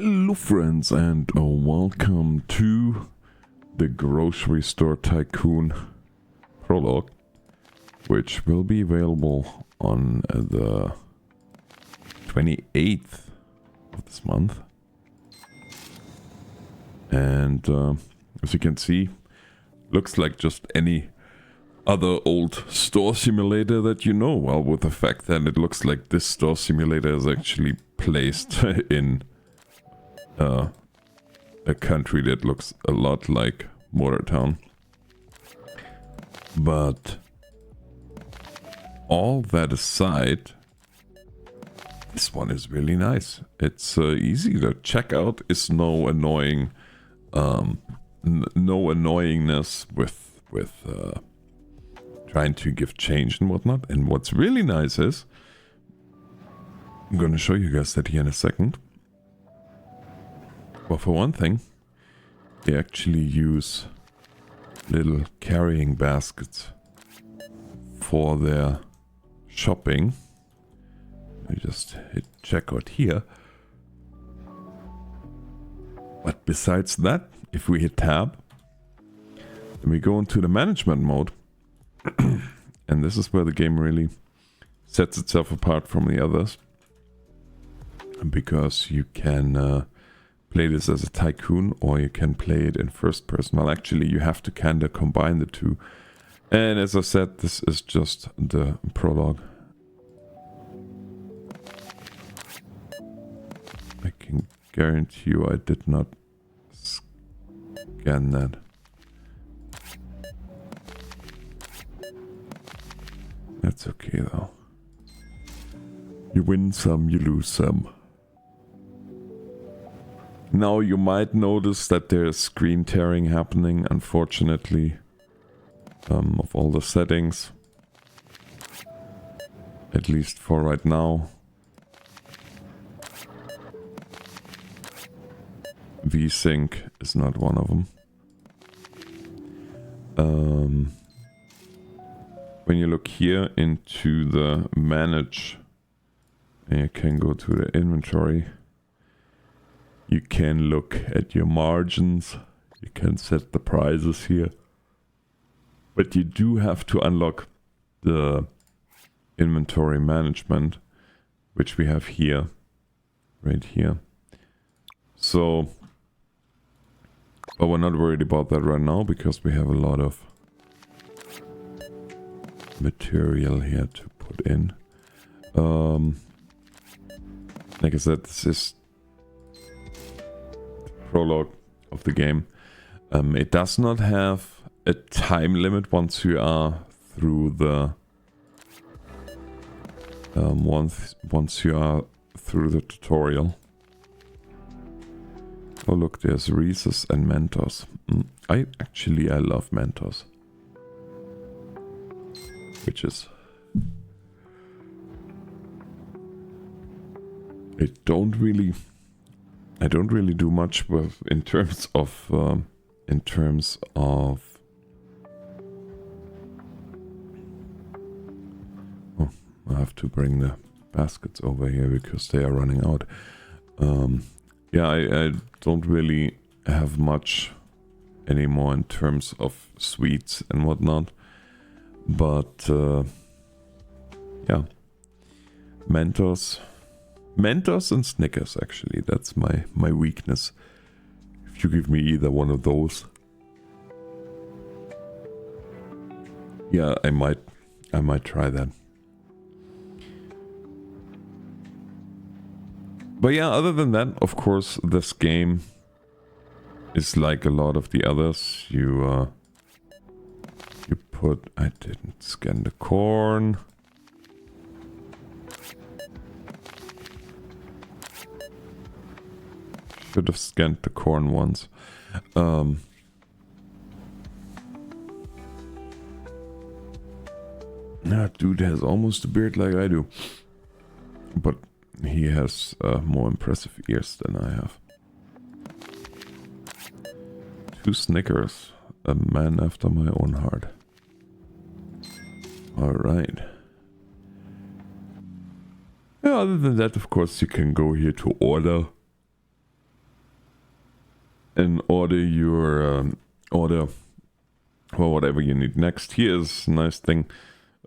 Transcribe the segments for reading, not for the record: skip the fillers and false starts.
Hello friends and welcome to the grocery store Tycoon Prologue, which will be available on the 28th of this month. And as you can see, looks like just any other old store simulator that you know, well, with the fact that it looks like this store simulator is actually placed in a country that looks a lot like Motortown. But all that aside, this one is really nice. It's easy to check out. Is no annoying, no annoyingness with trying to give change and whatnot. And what's really nice is, I'm gonna show you guys that here in a second. Well, for one thing, they actually use little carrying baskets for their shopping. I just hit checkout here. But besides that, if we hit tab, then we go into the management mode. And this is where the game really sets itself apart from the others. Because you can play this as a tycoon, or you can play it in first person. Well, actually, you have to kind of combine the two. And as I said, this is just the prologue. I can guarantee you I did not scan that. That's okay though. You win some, you lose some. Now you might notice that there's screen tearing happening, unfortunately, of all the settings. At least for right now. VSync is not one of them. When you look here into the manage, and you can go to the inventory. You can look at your margins, you can set the prices here, but you do have to unlock the inventory management, which we have here, right here. So, but we're not worried about that right now because we have a lot of material here to put in. Like I said, this is prologue of the game. It does not have a time limit once you are through the once you are through the tutorial. Oh look, there's Reese's and Mentos. I love Mentos, which is I don't really do much with in terms of oh, I have to bring the baskets over here because they are running out. Yeah, I don't really have much anymore in terms of sweets and whatnot, but yeah, Mentos and Snickers, actually, that's my weakness. If you give me either one of those, yeah, I might try that. But yeah, other than that, of course, this game is like a lot of the others. You put, I didn't scan the corn. Should have scanned the corn once. That dude has almost a beard like I do, but he has more impressive ears than I have. 2 Snickers, a man after my own heart. All right. Yeah, other than that, of course, you can go here to order. and order your order for whatever you need next. Here's a nice thing.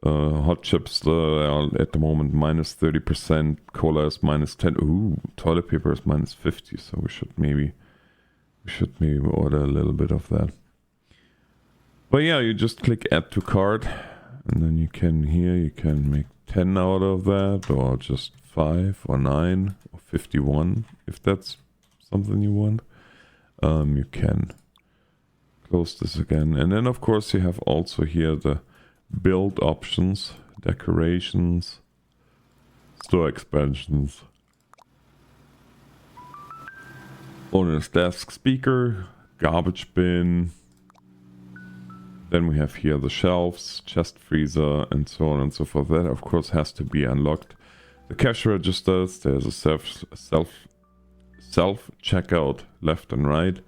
Hot chips are at the moment minus 30%, cola is minus 10. Ooh, toilet paper is minus 50, so we should maybe order a little bit of that. But yeah, you just click add to cart, and then you can make 10 out of that, or just 5 or 9 or 51 if that's something you want. You can close this again, and then of course you have also here the build options, decorations, store expansions, owner's desk, speaker, garbage bin. Then we have here the shelves, chest freezer, and so on and so forth. That of course has to be unlocked. The cash registers, there's a self checkout left and right,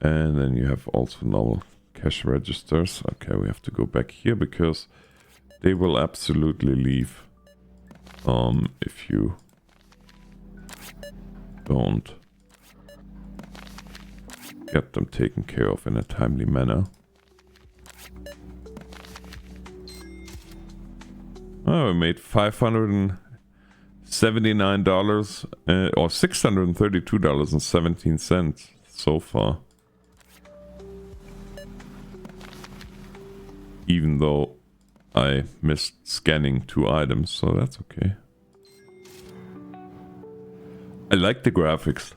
and then you have also normal cash registers. Okay, we have to go back here because they will absolutely leave if you don't get them taken care of in a timely manner. Oh, we made $579 or $632.17 so far. Even though I missed scanning 2 items, so that's okay. I like the graphics.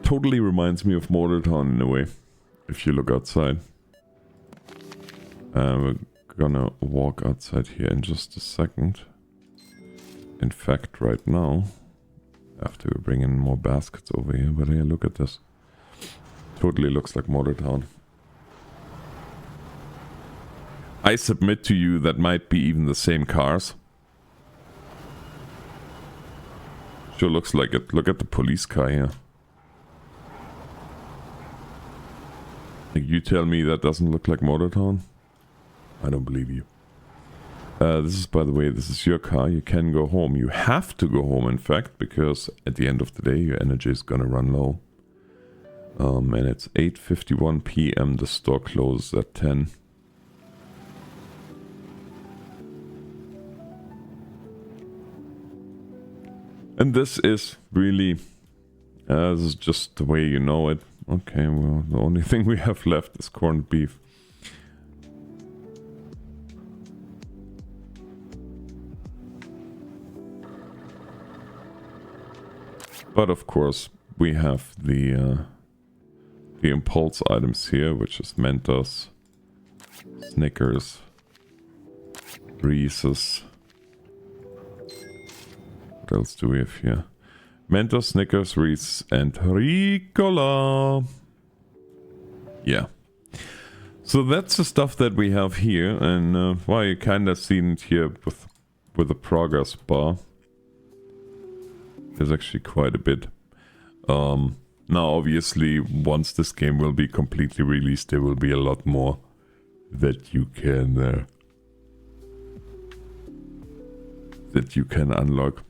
Totally reminds me of Motortown in a way, if you look outside. We're gonna walk outside here in just a second. In fact, right now, after we bring in more baskets over here, but here, look at this. Totally looks like Motortown. I submit to you that might be even the same cars. Sure looks like it. Look at the police car here. You tell me that doesn't look like Motortown? I don't believe you. This is, by the way, this is your car. You can go home. You have to go home, in fact, because at the end of the day, your energy is gonna run low. And it's 8:51 p.m. The store closes at 10. And this is really... this is just the way you know it. Okay, well, the only thing we have left is corned beef. But of course, we have the impulse items here, which is Mentos, Snickers, Reese's. What else do we have here? Mentos, Snickers, Reese's, and Ricola. Yeah. So that's the stuff that we have here, and well, you kind of seen it here with the progress bar. There's actually quite a bit. Now, obviously, once this game will be completely released, there will be a lot more that you can unlock.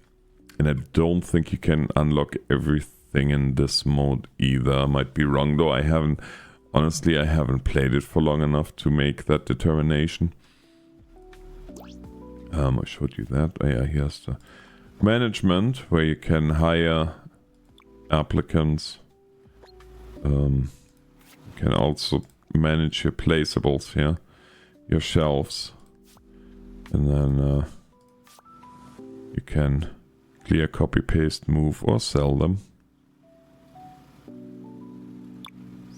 And I don't think you can unlock everything in this mode either. I might be wrong though. Honestly, I haven't played it for long enough to make that determination. I showed you that. Oh yeah, here's the management, where you can hire applicants. You can also manage your placeables here, your shelves, and then you can clear, copy, paste, move, or sell them.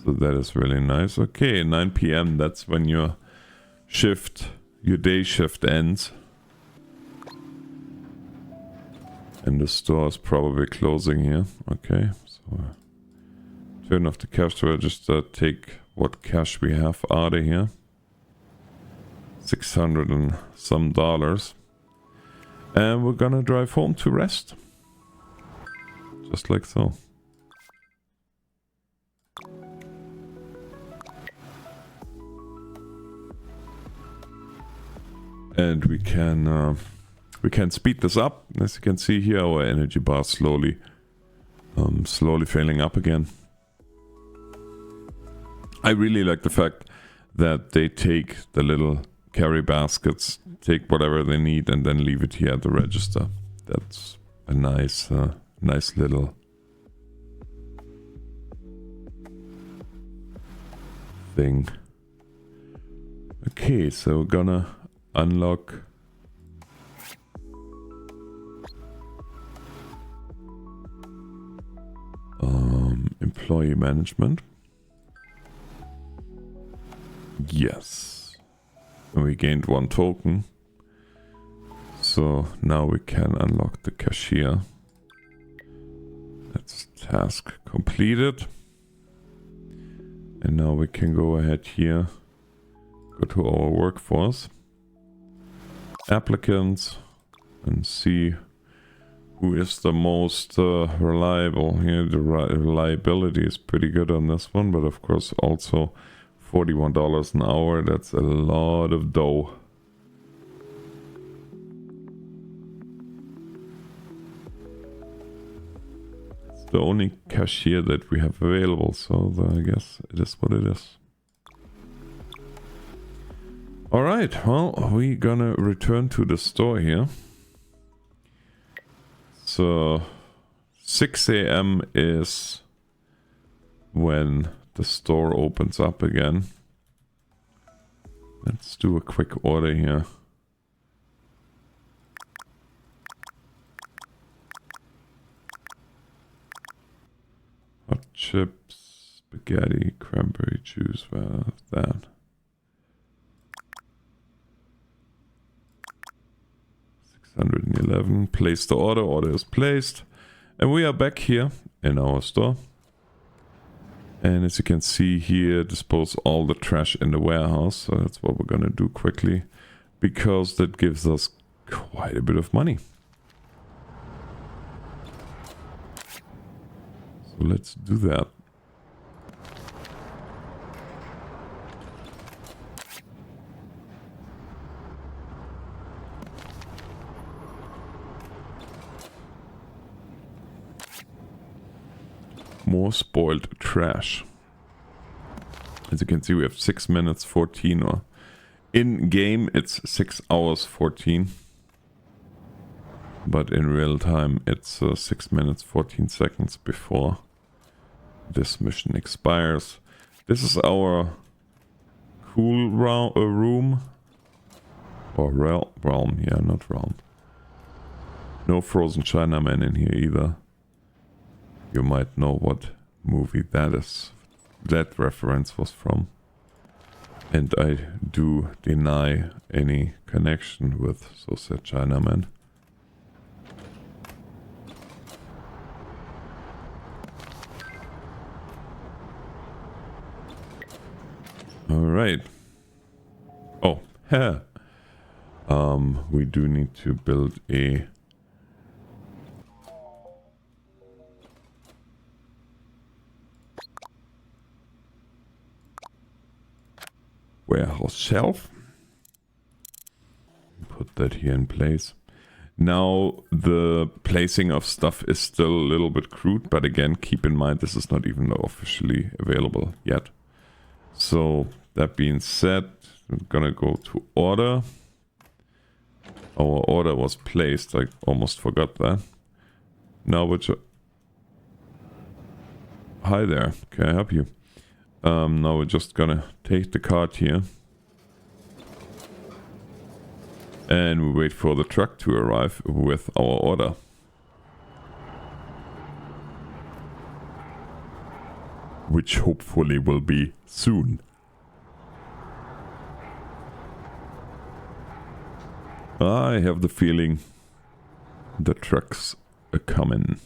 So that is really nice. Okay, 9 p.m. that's when your day shift ends. And the store is probably closing here. Okay, so turn off the cash register, take what cash we have out of here. $600 and some. And we're gonna drive home to rest. Just like so. And we can speed this up. As you can see here, our energy bar slowly slowly filling up again. I really like the fact that they take the little carry baskets, take whatever they need, and then leave it here at the register. That's a nice, nice little thing. Okay, so we're gonna unlock employee management. Yes. And we gained 1 token. So now we can unlock the cashier. That's task completed. And now we can go ahead here, go to our workforce, applicants, and see who is the most reliable. Here the reliability is pretty good on this one, but of course also $41 an hour, that's a lot of dough. It's the only cashier that we have available, so I guess it is what it is. Alright, well, we're gonna return to the store here. So 6 AM is when the store opens up again. Let's do a quick order here. Hot chips, spaghetti, cranberry juice, well, that. $611. Place the order. Order is placed. And we are back here in our store. And as you can see here, dispose all the trash in the warehouse. So that's what we're gonna do quickly, because that gives us quite a bit of money. So let's do that. More spoiled trash. As you can see, we have 6 minutes 14, or in game it's 6 hours 14, but in real time it's 6 minutes 14 seconds before this mission expires. This is our cool room, or realm, yeah, not realm. No frozen Chinaman in here either. You might know what movie that is. That reference was from. And I do deny any connection with So Said Chinaman. Alright. Oh, we do need to build a warehouse shelf. Put that here in place. Now the placing of stuff is still a little bit crude, but again, keep in mind this is not even officially available yet. So that being said, I'm gonna go to order. Our order was placed, I almost forgot that. Now which... Hi there, can I help you? Now we're just gonna take the cart here. And we wait for the truck to arrive with our order. Which hopefully will be soon. I have the feeling the trucks are coming.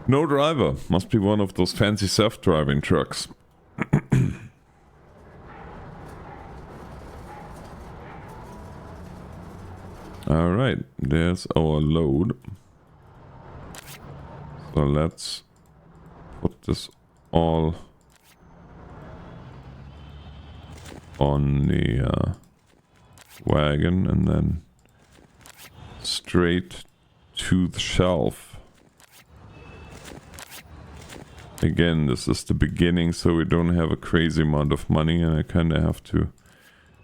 No driver. Must be one of those fancy self-driving trucks. Alright, there's our load. So let's put this all on the wagon and then straight to the shelf. Again, this is the beginning, so we don't have a crazy amount of money, and I kind of have to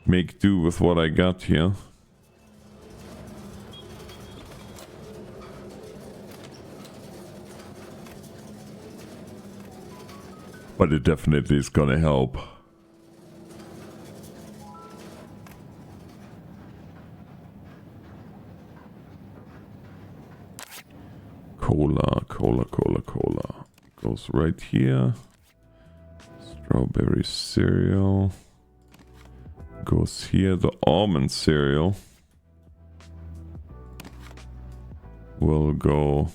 make do with what I got here. But it definitely is gonna help. Cola, cola, cola, cola. Goes right here. Strawberry cereal. Goes here. The almond cereal will go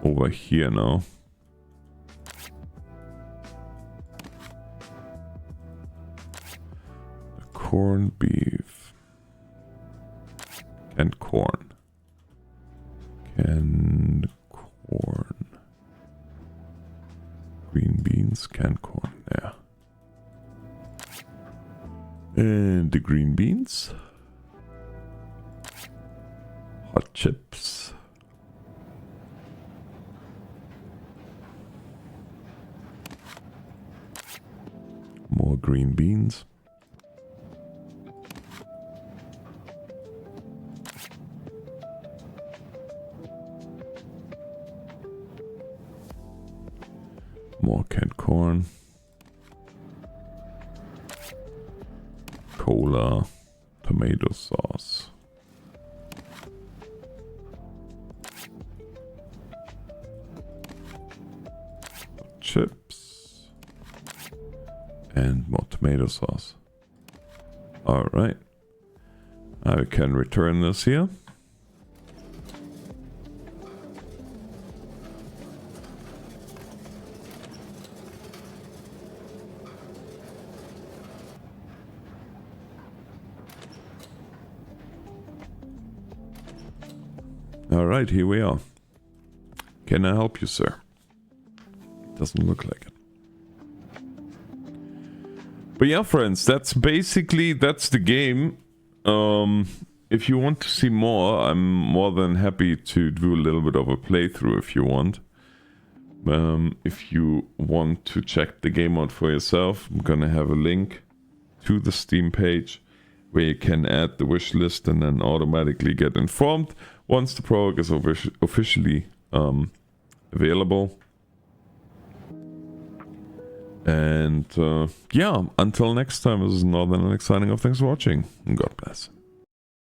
over here now. The corned beef. And corn. Canned corn. Green beans, canned corn, there. And the green beans. Hot chips. More green beans. More canned corn. Cola. Tomato sauce. Chips. And more tomato sauce. Alright. I can return this here. Alright, here we are. Can I help you, sir? Doesn't look like it. But yeah, friends, that's the game. If you want to see more, I'm more than happy to do a little bit of a playthrough if you want. If you want to check the game out for yourself, I'm gonna have a link to the Steam page where you can add the wish list and then automatically get informed once the prologue is officially available. And yeah, until next time, this is TheNorthernAlex signing off. Thanks for watching, and God bless.